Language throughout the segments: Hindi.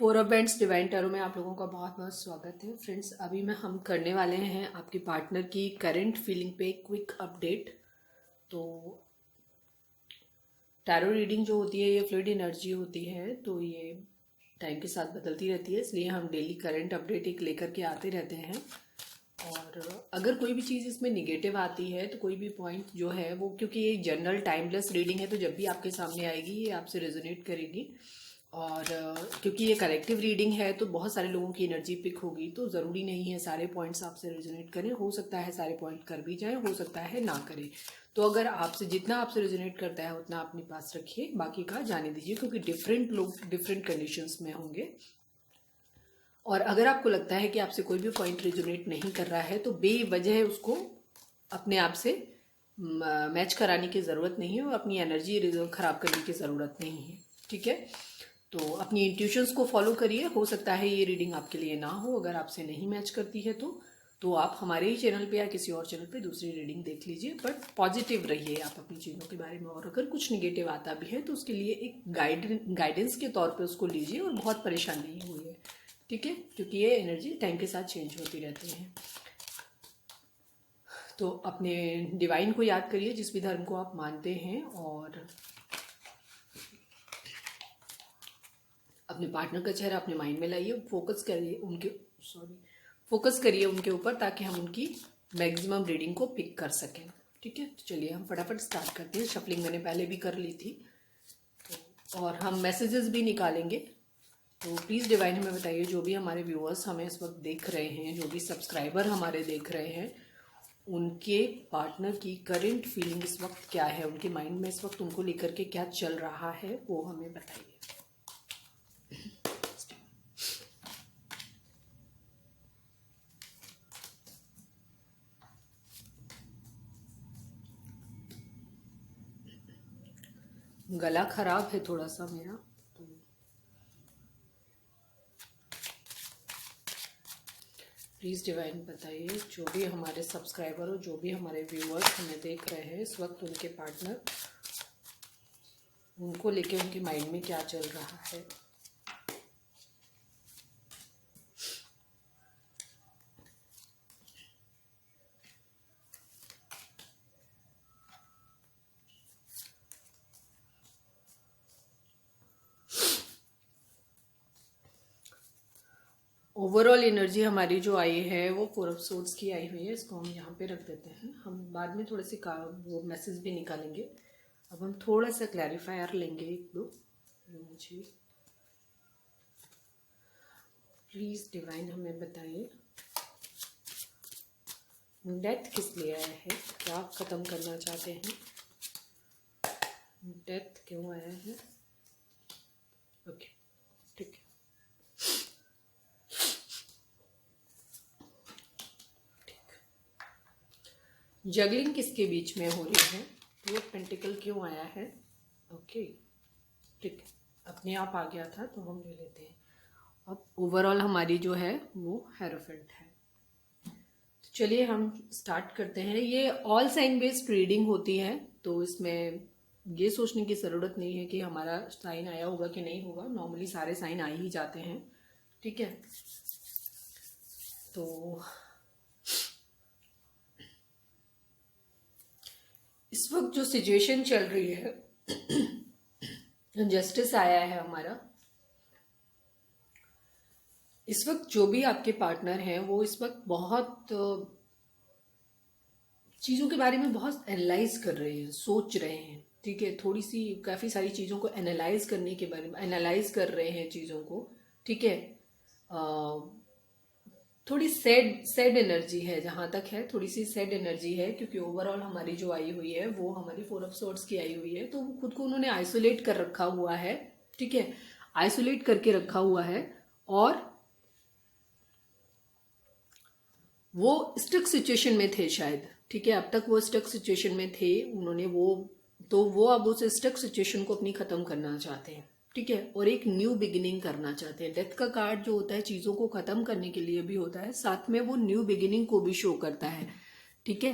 Four of bands divine tarot में आप लोगों का बहुत बहुत स्वागत है। फ्रेंड्स, अभी में हम करने वाले हैं आपके पार्टनर की करंट फीलिंग पे क्विक अपडेट। तो टैरो रीडिंग जो होती है ये फ्लूइड एनर्जी होती है, तो ये टाइम के साथ बदलती रहती है, इसलिए हम डेली करंट अपडेट एक लेकर के आते रहते हैं। और अगर कोई भी चीज़ इसमें निगेटिव आती है तो कोई भी पॉइंट जो है वो, क्योंकि ये जनरल टाइमलेस रीडिंग है, तो जब भी आपके सामने आएगी ये आपसे रेजोनेट करेगी। और क्योंकि ये कलेक्टिव रीडिंग है तो बहुत सारे लोगों की एनर्जी पिक होगी, तो ज़रूरी नहीं है सारे पॉइंट्स आपसे रेजोनेट करें। हो सकता है सारे पॉइंट कर भी जाएं, हो सकता है ना करें। तो अगर आपसे जितना आपसे रेजोनेट करता है उतना अपने पास रखिए, बाकी का जाने दीजिए, क्योंकि डिफरेंट लोग डिफरेंट कंडीशंस में होंगे। और अगर आपको लगता है कि आपसे कोई भी पॉइंट रेजोनेट नहीं कर रहा है तो बेवजह उसको अपने आप से मैच कराने की ज़रूरत नहीं है और अपनी एनर्जी ख़राब करने की ज़रूरत नहीं है। ठीक है, तो अपनी इंट्यूशंस को फॉलो करिए। हो सकता है ये रीडिंग आपके लिए ना हो, अगर आपसे नहीं मैच करती है तो आप हमारे ही चैनल पे या किसी और चैनल पे दूसरी रीडिंग देख लीजिए। बट पॉजिटिव रहिए आप अपनी चीज़ों के बारे में, और अगर कुछ निगेटिव आता भी है तो उसके लिए एक गाइडेंस के तौर पे उसको लीजिए और बहुत परेशान नहीं हुई है। ठीक है, क्योंकि ये एनर्जी टाइम के साथ चेंज होती रहती है। तो अपने डिवाइन को याद करिए, जिस भी धर्म को आप मानते हैं, और अपने पार्टनर का चेहरा अपने माइंड में लाइए, फोकस करिए उनके ऊपर, ताकि हम उनकी मैक्सिमम रीडिंग को पिक कर सकें। ठीक है, तो चलिए हम फटाफट स्टार्ट करते हैं। शफलिंग मैंने पहले भी कर ली थी, और हम मैसेजेस भी निकालेंगे। तो प्लीज़ डिवाइन हमें बताइए, जो भी हमारे व्यूअर्स हमें इस वक्त देख रहे हैं, जो भी सब्सक्राइबर हमारे देख रहे हैं, उनके पार्टनर की करंट फीलिंग इस वक्त क्या है, उनके माइंड में इस वक्त उनको लेकर के क्या चल रहा है, वो हमें बताइए। गला खराब है थोड़ा सा मेरा, तो प्लीज़ डिवाइन बताइए, जो भी हमारे सब्सक्राइबर और जो भी हमारे व्यूअर्स हमें देख रहे हैं इस वक्त, उनके पार्टनर, उनको लेके उनके माइंड में क्या चल रहा है। ओवरऑल एनर्जी हमारी जो आई है वो फोर ऑफ सोर्ड्स की आई हुई है। इसको हम यहाँ पे रख देते हैं, हम बाद में थोड़े से वो मैसेज भी निकालेंगे। अब हम थोड़ा सा क्लैरिफायर लेंगे, एक दो। मुझे प्लीज़ डिवाइन हमें बताइए, डेथ किस लिए आया है, क्या आप ख़त्म करना चाहते हैं, डेथ क्यों आया है। ओके, ठीक है। जगलिंग किसके बीच में हो रही है, टू ऑफ पेंटिकल क्यों आया है। ओके, ठीक है, अपने आप आ गया था तो हम ले लेते हैं। अब ओवरऑल हमारी जो है वो हेरोफेंट है। तो चलिए हम स्टार्ट करते हैं। ये ऑल साइन बेस्ड रीडिंग होती है, तो इसमें ये सोचने की ज़रूरत नहीं है कि हमारा साइन आया होगा कि नहीं होगा। नॉर्मली सारे साइन आ ही जाते हैं। ठीक है, तो इस वक्त जो सिचुएशन चल रही है, जस्टिस आया है हमारा। इस वक्त जो भी आपके पार्टनर हैं वो इस वक्त बहुत चीज़ों के बारे में बहुत एनालाइज कर रहे हैं, सोच रहे हैं। ठीक है, थोड़ी सी काफ़ी सारी चीज़ों को एनालाइज करने के बारे में एनालाइज कर रहे हैं चीज़ों को। ठीक है, थोड़ी सैड एनर्जी है, जहाँ तक है थोड़ी सी सैड एनर्जी है, क्योंकि ओवरऑल हमारी जो आई हुई है वो हमारी फोर ऑफ सोर्ड्स की आई हुई है। तो खुद को उन्होंने आइसोलेट कर रखा हुआ है। ठीक है, आइसोलेट करके रखा हुआ है, और वो स्टक सिचुएशन में थे शायद। ठीक है, अब तक वो स्टक सिचुएशन में थे, उन्होंने वो अब उस स्टक सिचुएशन को अपनी ख़त्म करना चाहते हैं। ठीक है, और एक न्यू बिगिनिंग करना चाहते हैं। डेथ का कार्ड जो होता है चीज़ों को ख़त्म करने के लिए भी होता है, साथ में वो न्यू बिगिनिंग को भी शो करता है। ठीक है,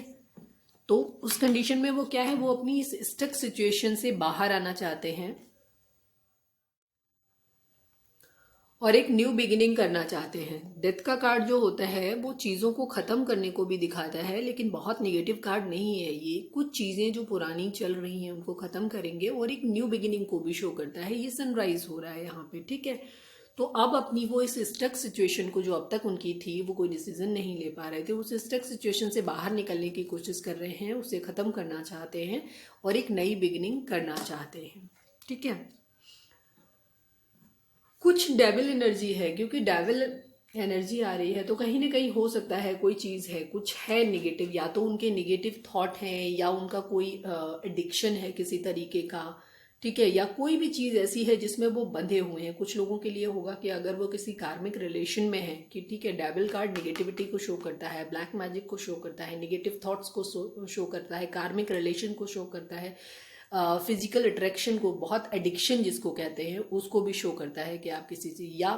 तो उस कंडीशन में वो क्या है, वो अपनी इस स्टक सिचुएशन से बाहर आना चाहते हैं, और एक न्यू बिगिनिंग करना चाहते हैं। डेथ का कार्ड जो होता है वो चीज़ों को ख़त्म करने को भी दिखाता है, लेकिन बहुत निगेटिव कार्ड नहीं है ये। कुछ चीज़ें जो पुरानी चल रही हैं उनको ख़त्म करेंगे और एक न्यू बिगिनिंग को भी शो करता है। ये सनराइज हो रहा है यहाँ पे, ठीक है। तो अब अपनी वो इस स्टक सिचुएशन को जो अब तक उनकी थी, वो कोई डिसीजन नहीं ले पा रहे थे, उस स्टक सिचुएशन से बाहर निकलने की कोशिश कर रहे हैं, उसे ख़त्म करना चाहते हैं और एक नई बिगिनिंग करना चाहते हैं, ठीक है। कुछ डेविल एनर्जी है, क्योंकि डेविल एनर्जी आ रही है तो कहीं ना कहीं हो सकता है कोई चीज़ है, कुछ है निगेटिव, या तो उनके निगेटिव थॉट हैं या उनका कोई एडिक्शन है किसी तरीके का, ठीक है, या कोई भी चीज़ ऐसी है जिसमें वो बंधे हुए हैं। कुछ लोगों के लिए होगा कि अगर वो किसी कार्मिक रिलेशन में है, कि ठीक है, डेविल कार्ड निगेटिविटी को शो करता है, ब्लैक मैजिक को शो करता है, निगेटिव थॉट्स को शो करता है, कार्मिक रिलेशन को शो करता है, फिजिकल अट्रैक्शन को, बहुत एडिक्शन जिसको कहते हैं उसको भी शो करता है कि आप किसी चीज या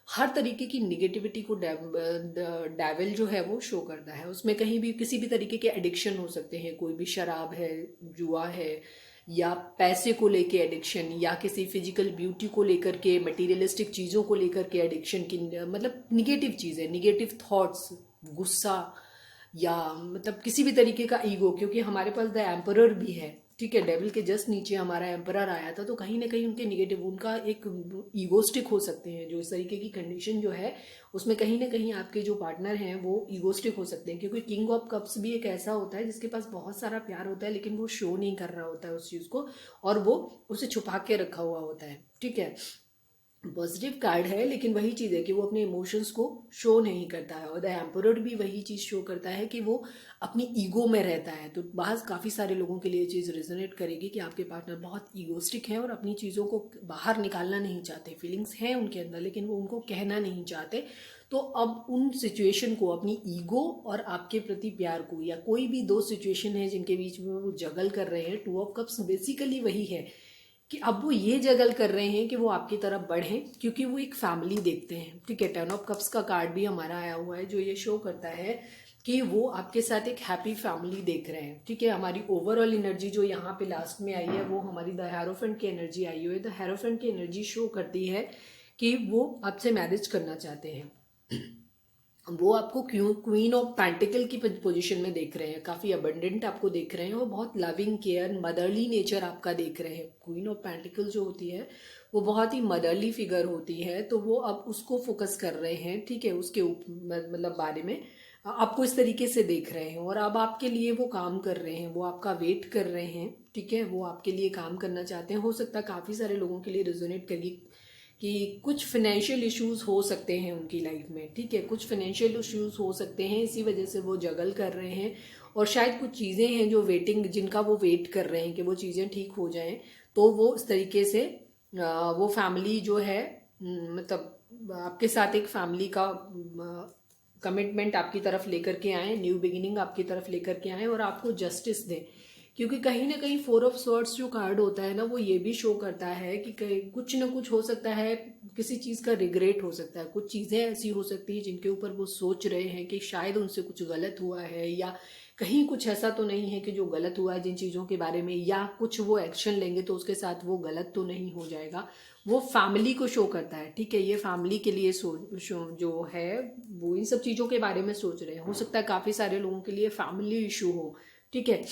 हर तरीके की निगेटिविटी को डेविल जो है वो शो करता है। उसमें कहीं भी किसी भी तरीके के एडिक्शन हो सकते हैं, कोई भी शराब है, जुआ है, या पैसे को लेके एडिक्शन, या किसी फिजिकल ब्यूटी को लेकर के, मटेरियलिस्टिक चीज़ों को लेकर के एडिक्शन की, मतलब निगेटिव चीज़ें, निगेटिव थॉट्स, गुस्सा, या मतलब किसी भी तरीके का ईगो, क्योंकि हमारे पास द एम्परर भी है, ठीक है। डेविल के जस्ट नीचे हमारा एम्परर आया था, तो कहीं ना कहीं उनके निगेटिव, उनका एक ईगोस्टिक हो सकते हैं। जो इस तरीके की कंडीशन जो है उसमें कहीं ना कहीं आपके जो पार्टनर हैं वो ईगोस्टिक हो सकते हैं, क्योंकि किंग ऑफ कप्स भी एक ऐसा होता है जिसके पास बहुत सारा प्यार होता है, लेकिन वो शो नहीं कर रहा होता है उस चीज़ को, और वो उसे छुपा के रखा हुआ होता है, ठीक है। पॉजिटिव कार्ड है, लेकिन वही चीज़ है कि वो अपने इमोशंस को शो नहीं करता है, और द एम्परर भी वही चीज़ शो करता है कि वो अपनी ईगो में रहता है। तो बाहर काफ़ी सारे लोगों के लिए ये चीज़ रेजोनेट करेगी कि आपके पार्टनर बहुत ईगोस्टिक है और अपनी चीज़ों को बाहर निकालना नहीं चाहते। फीलिंग्स हैं उनके अंदर, लेकिन वो उनको कहना नहीं चाहते। तो अब उन सिचुएशन को, अपनी ईगो और आपके प्रति प्यार को, या कोई भी दो सिचुएशन है जिनके बीच में वो जगल कर रहे हैं, 2 ऑफ कप्स बेसिकली वही है कि अब वो ये जगल कर रहे हैं कि वो आपकी तरफ बढ़ें, क्योंकि वो एक फैमिली देखते हैं, ठीक है। 10 ऑफ कप्स का कार्ड भी हमारा आया हुआ है जो ये शो करता है कि वो आपके साथ एक हैप्पी फैमिली देख रहे हैं, ठीक है। हमारी ओवरऑल एनर्जी जो यहाँ पे लास्ट में आई है वो हमारी द हेरोफेंट की एनर्जी आई हुई है। द हेरोफेंट की एनर्जी शो करती है कि वो आपसे मैरिज करना चाहते हैं। वो आपको क्वीन ऑफ पेंटिकल की पोजीशन में देख रहे हैं, काफी अबंडेंट आपको देख रहे हैं, और बहुत लविंग केयर, मदरली नेचर आपका देख रहे हैं। क्वीन ऑफ पेंटिकल जो होती है वो बहुत ही मदरली फिगर होती है, तो वो अब उसको फोकस कर रहे हैं, ठीक है, उसके मतलब बारे में आपको इस तरीके से देख रहे हैं, और अब आपके लिए वो काम कर रहे हैं, वो आपका वेट कर रहे हैं, ठीक है। वो आपके लिए काम करना चाहते हैं। हो सकता है काफी सारे लोगों के लिए रेजोनेट करिए कि कुछ फाइनेंशियल इश्यूज हो सकते हैं उनकी लाइफ में, ठीक है, कुछ फाइनेंशियल इश्यूज हो सकते हैं, इसी वजह से वो जगल कर रहे हैं। और शायद कुछ चीज़ें हैं जो वेटिंग, जिनका वो वेट कर रहे हैं कि वो चीज़ें ठीक हो जाएं, तो वो इस तरीके से वो फैमिली जो है, मतलब आपके साथ एक फैमिली का कमिटमेंट आपकी तरफ लेकर के आए, न्यू बिगिनिंग आपकी तरफ लेकर के आए और आपको जस्टिस दें। क्योंकि कहीं ना कहीं 4 ऑफ स्वॉर्ड्स जो कार्ड होता है ना, वो ये भी शो करता है कि कुछ ना कुछ हो सकता है, किसी चीज़ का रिग्रेट हो सकता है, कुछ चीज़ें ऐसी हो सकती हैं जिनके ऊपर वो सोच रहे हैं कि शायद उनसे कुछ गलत हुआ है, या कहीं कुछ ऐसा तो नहीं है कि जो गलत हुआ है जिन चीज़ों के बारे में, या कुछ वो एक्शन लेंगे तो उसके साथ वो गलत तो नहीं हो जाएगा। वो फैमिली को शो करता है, ठीक है। ये फैमिली के लिए जो है वो इन सब चीज़ों के बारे में सोच रहे हैं। हो सकता है काफ़ी सारे लोगों के लिए फैमिली इशू हो, ठीक है।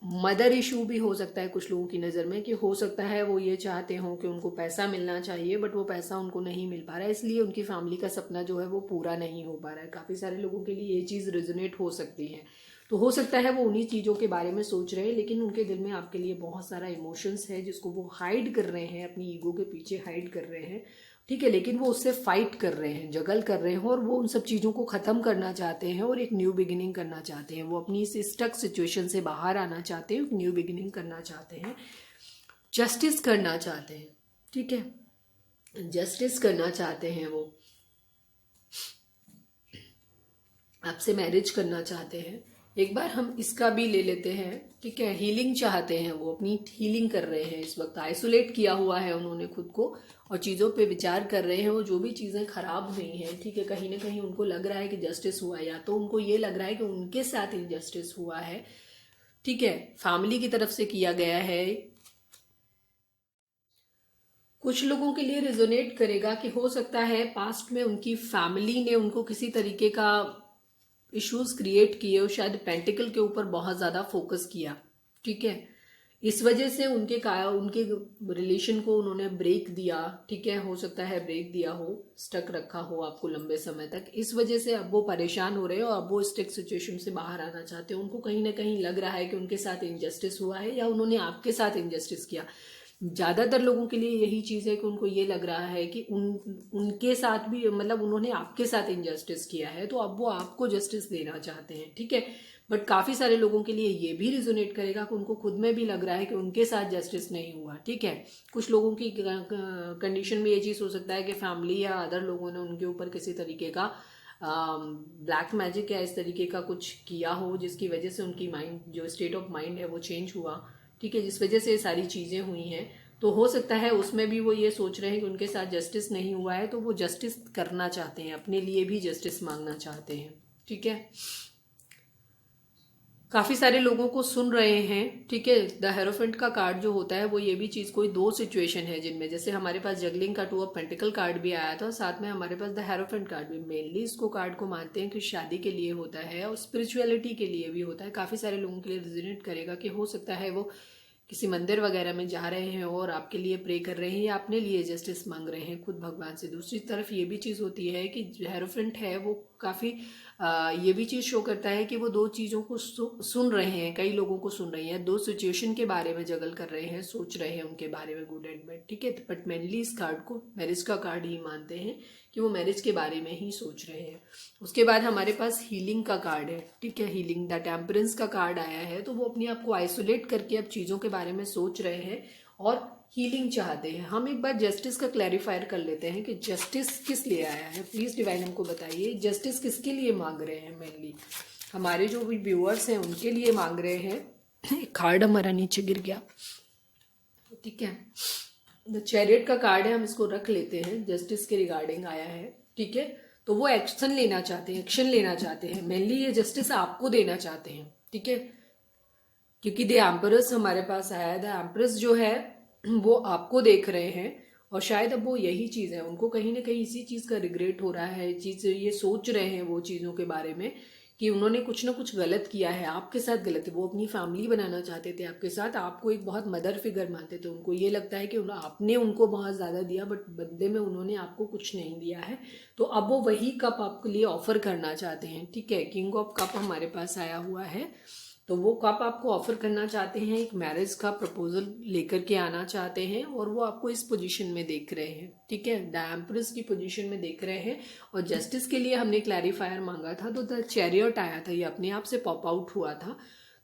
मदर इशू भी हो सकता है कुछ लोगों की नज़र में, कि हो सकता है वो ये चाहते हों कि उनको पैसा मिलना चाहिए, बट वो पैसा उनको नहीं मिल पा रहा है, इसलिए उनकी फैमिली का सपना जो है वो पूरा नहीं हो पा रहा है। काफ़ी सारे लोगों के लिए ये चीज़ रेजोनेट हो सकती है। तो हो सकता है वो उन्हीं चीज़ों के बारे में सोच रहे हैं, लेकिन उनके दिल में आपके लिए बहुत सारा इमोशंस है जिसको वो हाइड कर रहे हैं, अपनी ईगो के पीछे हाइड कर रहे हैं, ठीक है। लेकिन वो उससे फाइट कर रहे हैं, जगल कर रहे हैं, और वो उन सब चीज़ों को ख़त्म करना चाहते हैं और एक न्यू बिगिनिंग करना चाहते हैं। वो अपनी इस स्टक सिचुएशन से बाहर आना चाहते हैं, एक न्यू बिगिनिंग करना चाहते हैं, जस्टिस करना चाहते हैं, ठीक है। जस्टिस करना चाहते हैं, वो आपसे मैरिज करना चाहते हैं। एक बार हम इसका भी ले लेते हैं, ठीक है। हीलिंग चाहते हैं, वो अपनी हीलिंग कर रहे हैं, इस वक्त आइसोलेट किया हुआ है उन्होंने खुद को, और चीज़ों पे विचार कर रहे हैं। वो जो भी चीज़ें खराब हुई हैं, ठीक है, कहीं ना कहीं उनको लग रहा है कि जस्टिस हुआ है, या तो उनको ये लग रहा है कि उनके साथ इनजस्टिस हुआ है, ठीक है, फैमिली की तरफ से किया गया है। कुछ लोगों के लिए रेजोनेट करेगा कि हो सकता है पास्ट में उनकी फैमिली ने उनको किसी तरीके का इश्यूज क्रिएट किए और शायद पेंटिकल के ऊपर बहुत ज़्यादा फोकस किया, ठीक है। इस वजह से उनके रिलेशन को उन्होंने ब्रेक दिया, ठीक है। हो सकता है ब्रेक दिया हो, स्टक रखा हो आपको लंबे समय तक। इस वजह से अब वो परेशान हो रहे हो, अब वो स्टक सिचुएशन से बाहर आना चाहते हो। उनको कहीं ना कहीं लग रहा है कि उनके साथ इनजस्टिस हुआ है या उन्होंने आपके साथ इनजस्टिस किया। ज़्यादातर लोगों के लिए यही चीज़ है कि उनको ये लग रहा है कि उनके साथ भी, मतलब उन्होंने आपके साथ इनजस्टिस किया है, तो अब वो आपको जस्टिस देना चाहते हैं, ठीक है। बट काफ़ी सारे लोगों के लिए ये भी रिजोनेट करेगा कि उनको खुद में भी लग रहा है कि उनके साथ जस्टिस नहीं हुआ, ठीक है। कुछ लोगों की कंडीशन में ये चीज़ हो सकता है कि फैमिली या अदर लोगों ने उनके ऊपर किसी तरीके का ब्लैक मैजिक या इस तरीके का कुछ किया हो, जिसकी वजह से उनकी माइंड, जो स्टेट ऑफ माइंड है वो चेंज हुआ, ठीक है, जिस वजह से ये सारी चीज़ें हुई हैं। तो हो सकता है उसमें भी वो ये सोच रहे हैं कि उनके साथ जस्टिस नहीं हुआ है, तो वो जस्टिस करना चाहते हैं, अपने लिए भी जस्टिस मांगना चाहते हैं, ठीक है। काफ़ी सारे लोगों को सुन रहे हैं, ठीक है। द हेरोफेंट का कार्ड जो होता है वो ये भी चीज़, कोई दो सिचुएशन है जिनमें, जैसे हमारे पास जगलिंग का 2 ऑफ पेंटिकल कार्ड भी आया था, साथ में हमारे पास द हेरोफेंट कार्ड भी। मेनली इसको कार्ड को मानते हैं कि शादी के लिए होता है और स्पिरिचुअलिटी के लिए भी होता है। काफ़ी सारे लोगों के लिए रिजोनेट करेगा कि हो सकता है वो किसी मंदिर वगैरह में जा रहे हैं और आपके लिए प्रे कर रहे हैं या अपने लिए जस्टिस मांग रहे हैं खुद भगवान से। दूसरी तरफ ये भी चीज़ होती है कि हेरोफेंट है वो काफ़ी ये भी चीज़ शो करता है कि वो दो चीज़ों को सुन रहे हैं, कई लोगों को सुन रहे हैं, दो सिचुएशन के बारे में जगल कर रहे हैं, सोच रहे हैं उनके बारे में, गुड एंड बैड, ठीक है। बट मेनली इस कार्ड को मैरिज का कार्ड ही मानते हैं कि वो मैरिज के बारे में ही सोच रहे हैं। उसके बाद हमारे पास हीलिंग का कार्ड है, ठीक है। हीलिंग द टेम्परेंस का कार्ड आया है, तो वो अपने आप को आइसोलेट करके अब चीज़ों के बारे में सोच रहे हैं और हीलिंग चाहते हैं। हम एक बार जस्टिस का क्लैरिफायर कर लेते हैं कि जस्टिस किस लिए आया है। प्लीज डिवाइन हमको बताइए जस्टिस किसके लिए मांग रहे हैं। मेनली हमारे जो भी व्यूअर्स हैं उनके लिए मांग रहे हैं। कार्ड हमारा नीचे गिर गया, ठीक है। द चैरियट का कार्ड है, हम इसको रख लेते हैं, जस्टिस के रिगार्डिंग आया है, ठीक है। तो वो एक्शन लेना चाहते हैं, एक्शन लेना चाहते हैं। मेनली ये जस्टिस आपको देना चाहते हैं, ठीक है, क्योंकि द एम्परस हमारे पास आया है। द एम्परस जो है वो आपको देख रहे हैं और शायद अब वो यही चीज़ है, उनको कहीं ना कहीं इसी चीज़ का रिग्रेट हो रहा है, चीज़ ये सोच रहे हैं वो चीज़ों के बारे में कि उन्होंने कुछ ना कुछ गलत किया है, आपके साथ गलत है। वो अपनी फैमिली बनाना चाहते थे आपके साथ, आपको एक बहुत मदर फिगर मानते थे। उनको ये लगता है कि आपने उनको बहुत ज़्यादा दिया, बट बदले में उन्होंने आपको कुछ नहीं दिया है। तो अब वो वही कप आपके लिए ऑफर करना चाहते हैं, ठीक है। किंग ऑफ कप हमारे पास आया हुआ है, तो वो कप आपको ऑफर करना चाहते हैं, एक मैरिज का प्रपोजल लेकर के आना चाहते हैं और वो आपको इस पोजीशन में देख रहे हैं, ठीक है, द एम्प्रेस की पोजीशन में देख रहे हैं। और जस्टिस के लिए हमने क्लैरिफायर मांगा था, तो द चैरियट आया था, ये अपने आप से पॉप आउट हुआ था।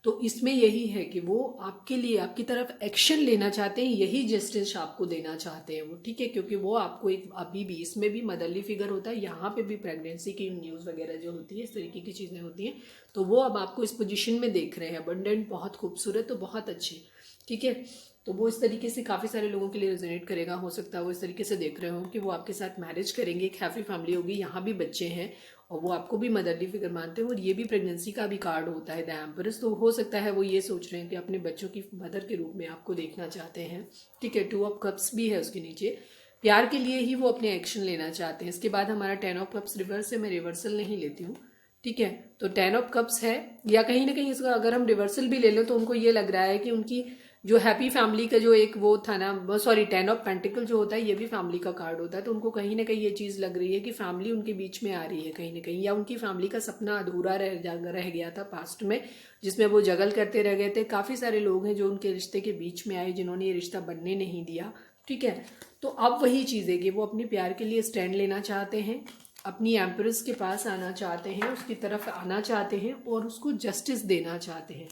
तो इसमें यही है कि वो आपके लिए, आपकी तरफ एक्शन लेना चाहते हैं, यही जस्टिस आपको देना चाहते हैं वो, ठीक है। क्योंकि वो आपको एक, अभी भी इसमें भी मदरली फिगर होता है, यहाँ पे भी प्रेगनेंसी की न्यूज़ वगैरह जो होती है, इस तरीके की चीज़ें होती हैं। तो वो अब आपको इस पोजीशन में देख रहे हैं, अबंडेंट, बहुत खूबसूरत, तो बहुत अच्छे, ठीक है। तो वो इस तरीके से काफ़ी सारे लोगों के लिए रेजोनेट करेगा। हो सकता है वो इस तरीके से देख रहे हो कि वो आपके साथ मैरिज करेंगे, एक हैप्पी फैमिली होगी, यहाँ भी बच्चे हैं और वो आपको भी मदरली फिगर मानते हैं। और ये भी प्रेगनेंसी का भी कार्ड होता है, द एम्परेस। तो हो सकता है वो ये सोच रहे हैं कि अपने बच्चों की मदर के रूप में आपको देखना चाहते हैं, ठीक है। 2 ऑफ कप्स भी है उसके नीचे, प्यार के लिए ही वो अपने एक्शन लेना चाहते हैं। इसके बाद हमारा 10 ऑफ कप्स रिवर्स है, मैं रिवर्सल नहीं लेती हूँ, ठीक है। तो 10 ऑफ कप्स है, या कहीं ना कहीं इसका अगर हम रिवर्सल भी ले लें तो उनको ये लग रहा है कि उनकी जो हैप्पी फैमिली का जो एक वो था ना, सॉरी, 10 ऑफ पेंटिकल जो होता है ये भी फैमिली का कार्ड होता है। तो उनको कहीं ना कहीं ये चीज़ लग रही है कि फैमिली उनके बीच में आ रही है कहीं ना कहीं, या उनकी फैमिली का सपना अधूरा रह गया था पास्ट में, जिसमें वो जगल करते रह गए थे। काफ़ी सारे लोग हैं जो उनके रिश्ते के बीच में आए, जिन्होंने ये रिश्ता बनने नहीं दिया, ठीक है। तो अब वही चीज़ है कि वो अपने प्यार के लिए स्टैंड लेना चाहते हैं, अपनी एम्प्रेस के पास आना चाहते हैं, उसकी तरफ आना चाहते हैं और उसको जस्टिस देना चाहते हैं,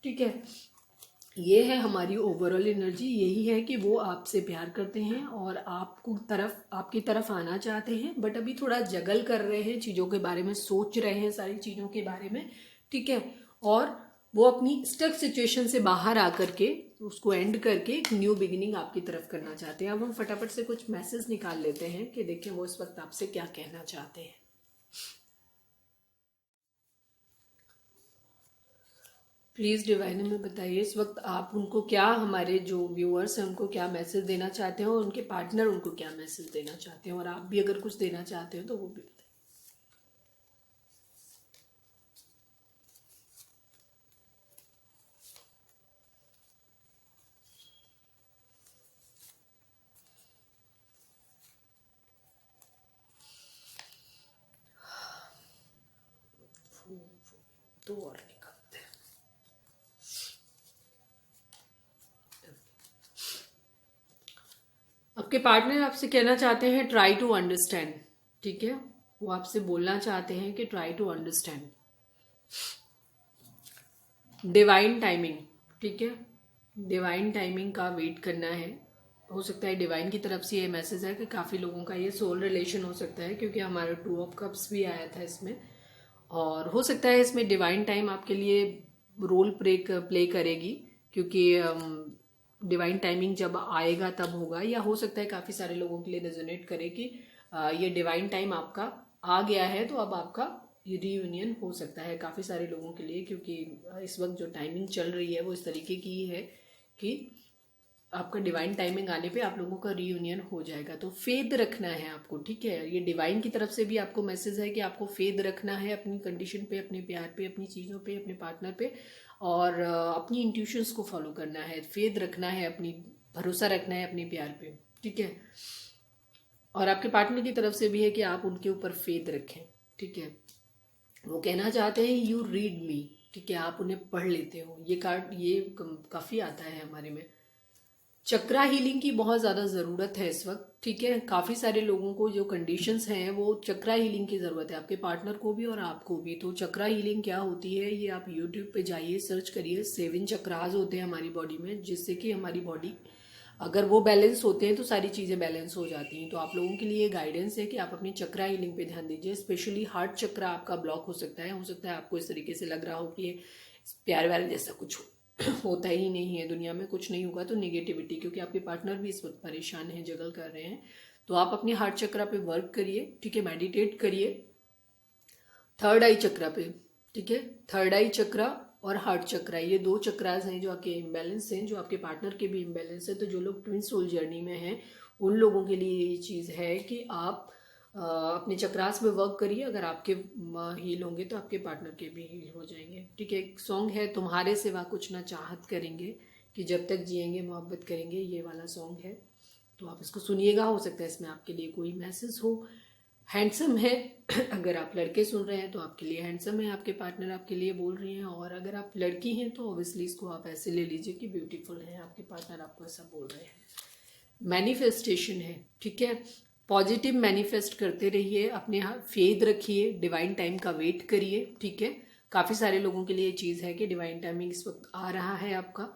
ठीक है। ये है हमारी ओवरऑल एनर्जी, यही है कि वो आपसे प्यार करते हैं और आपकी तरफ आना चाहते हैं, बट अभी थोड़ा जगल कर रहे हैं, चीज़ों के बारे में सोच रहे हैं, सारी चीज़ों के बारे में, ठीक है। और वो अपनी स्टक सिचुएशन से बाहर आकर के उसको एंड करके एक न्यू बिगिनिंग आपकी तरफ करना चाहते हैं। अब हम फटाफट से कुछ मैसेज निकाल लेते हैं कि देखें वो इस वक्त आपसे क्या कहना चाहते हैं। प्लीज़ डिवाइन में बताइए इस वक्त आप उनको क्या, हमारे जो व्यूअर्स हैं उनको क्या मैसेज देना चाहते हैं और उनके पार्टनर उनको क्या मैसेज देना चाहते हैं, और आप भी अगर कुछ देना चाहते हो तो वो भी बताइए। दो और निकालते हैं। आपके पार्टनर आपसे कहना चाहते हैं ट्राई टू अंडरस्टैंड, ठीक है। वो आपसे बोलना चाहते हैं कि try to understand, divine timing, ठीक है। डिवाइन टाइमिंग का वेट करना है। हो सकता है डिवाइन की तरफ से ये मैसेज है कि काफ़ी लोगों का ये सोल रिलेशन हो सकता है, क्योंकि हमारा 2 ऑफ कप्स भी आया था इसमें, और हो सकता है इसमें डिवाइन टाइम आपके लिए रोल प्ले करेगी, क्योंकि डिवाइन टाइमिंग जब आएगा तब होगा, या हो सकता है काफ़ी सारे लोगों के लिए रेजोनेट करे कि ये डिवाइन टाइम आपका आ गया है, तो अब आपका रीयूनियन हो सकता है काफ़ी सारे लोगों के लिए, क्योंकि इस वक्त जो टाइमिंग चल रही है वो इस तरीके की है कि आपका डिवाइन टाइमिंग आने पे आप लोगों का रीयूनियन हो जाएगा। तो फेथ रखना है आपको, ठीक है। ये डिवाइन की तरफ से भी आपको मैसेज है कि आपको फेथ रखना है अपनी कंडीशन पे, अपने प्यार पे, अपनी चीज़ों पे, अपने पार्टनर पे, और अपनी इंट्यूशंस को फॉलो करना है, फेथ रखना है, अपनी भरोसा रखना है अपने प्यार पे, ठीक है। और आपके पार्टनर की तरफ से भी है कि आप उनके ऊपर फेथ रखें, ठीक है। वो कहना चाहते हैं यू रीड मी, ठीक है, आप उन्हें पढ़ लेते हो। ये कार्ड ये काफ़ी आता है हमारे में। चक्रा हीलिंग की बहुत ज़्यादा ज़रूरत है इस वक्त, ठीक है। काफ़ी सारे लोगों को जो कंडीशंस हैं वो चक्रा हीलिंग की ज़रूरत है, आपके पार्टनर को भी और आपको भी। तो चक्रा हीलिंग क्या होती है, ये आप यूट्यूब पे जाइए, सर्च करिए। 7 चक्रास होते हैं हमारी बॉडी में, जिससे कि हमारी बॉडी अगर वो बैलेंस होते हैं तो सारी चीज़ें बैलेंस हो जाती हैं। तो आप लोगों के लिए गाइडेंस है कि आप अपनी चक्रा हीलिंग पे ध्यान दीजिए। स्पेशली हार्ट चक्रा आपका ब्लॉक हो सकता है। हो सकता है आपको इस तरीके से लग रहा हो कि प्यार व्यार जैसा कुछ होता ही नहीं है दुनिया में, कुछ नहीं होगा। तो निगेटिविटी, क्योंकि आपके पार्टनर भी इस वक्त परेशान हैं, जगल कर रहे हैं, तो आप अपने हार्ट चक्रा पे वर्क करिए, ठीक है। मेडिटेट करिए थर्ड आई चक्रा पे, ठीक है। थर्ड आई चक्रा और हार्ट चक्रा, ये 2 चक्रास हैं जो आपके इम्बैलेंस हैं, जो आपके पार्टनर के भी इम्बैलेंस है। तो जो लोग ट्विन सोल जर्नी में हैं उन लोगों के लिए ये चीज़ है कि आप अपने चक्रास में वर्क करिए। अगर आपके हील होंगे तो आपके पार्टनर के भी हील हो जाएंगे, ठीक है। एक सॉन्ग है तुम्हारे सिवा कुछ ना चाहत करेंगे, कि जब तक जिएंगे मोहब्बत करेंगे, ये वाला सॉन्ग है। तो आप इसको सुनिएगा, हो सकता है इसमें आपके लिए कोई मैसेज हो। हैंडसम है अगर आप लड़के सुन रहे हैं तो आपके लिए हैंडसम है, आपके पार्टनर आपके लिए बोल रही हैं। और अगर आप लड़की हैं तो ऑब्वियसली इसको आप ऐसे ले लीजिए कि ब्यूटीफुल है, आपके पार्टनर आपको ऐसा बोल रहे हैं। मैनिफेस्टेशन है, ठीक है। पॉजिटिव मैनिफेस्ट करते रहिए, अपने फेथ रखिए, डिवाइन टाइम का वेट करिए, ठीक है। काफ़ी सारे लोगों के लिए ये चीज़ है कि डिवाइन टाइमिंग इस वक्त आ रहा है आपका,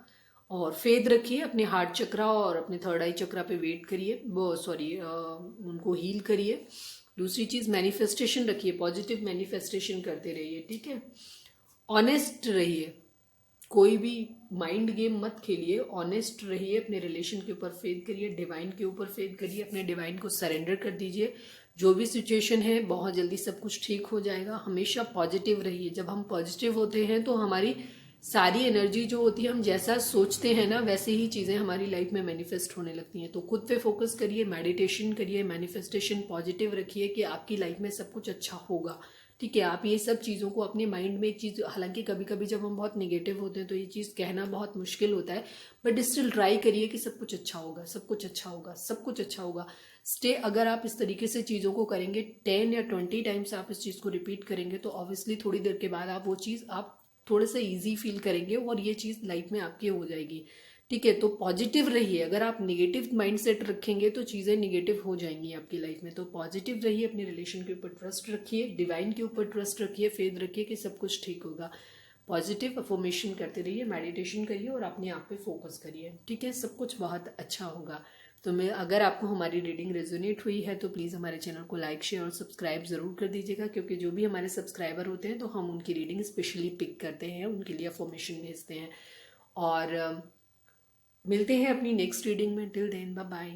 और फेथ रखिए अपने हार्ट चक्रा और अपने थर्ड आई चक्रा पे वेट करिए, वो सॉरी उनको हील करिए। दूसरी चीज़ मैनिफेस्टेशन रखिए, पॉजिटिव मैनिफेस्टेशन करते रहिए, ठीक है। ऑनेस्ट रहिए, कोई भी माइंड गेम मत खेलिए, ऑनेस्ट रहिए, अपने रिलेशन के ऊपर फेथ करिए, डिवाइन के ऊपर फेथ करिए, अपने डिवाइन को सरेंडर कर दीजिए। जो भी सिचुएशन है बहुत जल्दी सब कुछ ठीक हो जाएगा। हमेशा पॉजिटिव रहिए, जब हम पॉजिटिव होते हैं तो हमारी सारी एनर्जी जो होती है, हम जैसा सोचते हैं ना वैसे ही चीज़ें हमारी लाइफ में मैनिफेस्ट होने लगती हैं। तो खुद पे फोकस करिए, मेडिटेशन करिए, मैनिफेस्टेशन पॉजिटिव रखिए कि आपकी लाइफ में सब कुछ अच्छा होगा, ठीक है। आप ये सब चीज़ों को अपने माइंड में एक चीज़, हालांकि कभी कभी जब हम बहुत नेगेटिव होते हैं तो ये चीज़ कहना बहुत मुश्किल होता है, बट स्टिल ट्राई करिए कि सब कुछ अच्छा होगा, सब कुछ अच्छा होगा, सब कुछ अच्छा होगा। स्टे, अगर आप इस तरीके से चीज़ों को करेंगे 10 या 20 टाइम्स आप इस चीज़ को रिपीट करेंगे तो ऑब्वियसली थोड़ी देर के बाद आप वो चीज़ आप थोड़े से ईजी फील करेंगे और ये चीज़ लाइफ में आपकी हो जाएगी, ठीक है। तो पॉजिटिव रहिए, अगर आप निगेटिव माइंडसेट रखेंगे तो चीज़ें निगेटिव हो जाएंगी आपकी लाइफ में। तो पॉजिटिव रहिए, अपने रिलेशन के ऊपर ट्रस्ट रखिए, डिवाइन के ऊपर ट्रस्ट रखिए, फेथ रखिए कि सब कुछ ठीक होगा। पॉजिटिव अफर्मेशन करते रहिए, मेडिटेशन करिए और अपने आप पे फोकस करिए, ठीक है। सब कुछ बहुत अच्छा होगा। तो मैं, अगर आपको हमारी रीडिंग रेजोनेट हुई है तो प्लीज़ हमारे चैनल को लाइक शेयर और सब्सक्राइब ज़रूर कर दीजिएगा, क्योंकि जो भी हमारे सब्सक्राइबर होते हैं तो हम उनकी रीडिंग स्पेशली पिक करते हैं, उनके लिए अफर्मेशन भेजते हैं। और मिलते हैं अपनी नेक्स्ट रीडिंग में। Till then bye bye.